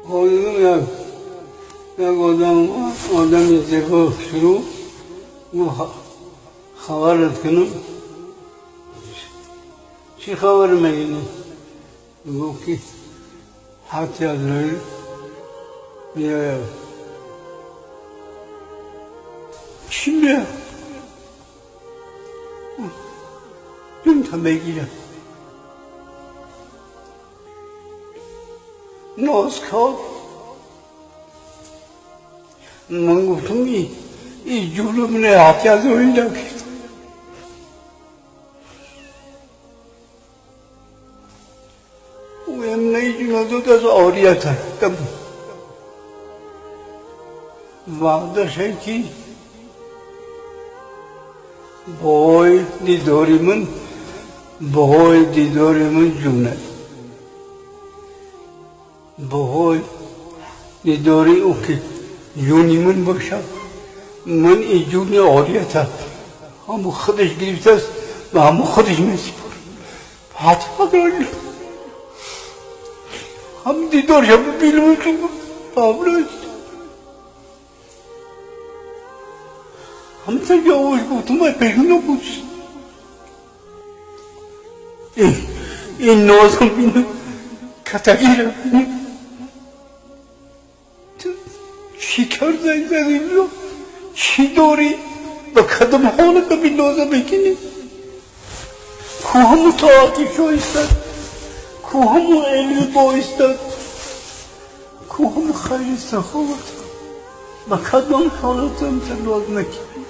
거기는 آدمی زیبا شروع خبرت کنم چی خبر میگینی؟ بگو که حتی از روی بیایم چی بیایم؟ جون تا بگیرم نازکار من گفتم این جلوم نه حتی از روی نکرد اویم نیجون دود از آریت کم وعدش که بای دیداری من جونه بای دیداری او که جونی من باشد من این جون آریت همو خودش گرفته است و همو خودش میسپرم حتی داری هم دیدارش هم بیلمون تو پابلوست هم تجاوز گفتم من پیشون بود این نازم بینم کتگیرم چی کرده زدی رو چی داری با کدام حال که بی نازم بکنی که همو طاعتی شایستد که همو علم بایستد که همو خیر سخاوت با کدام حالت هم تلاز نکنی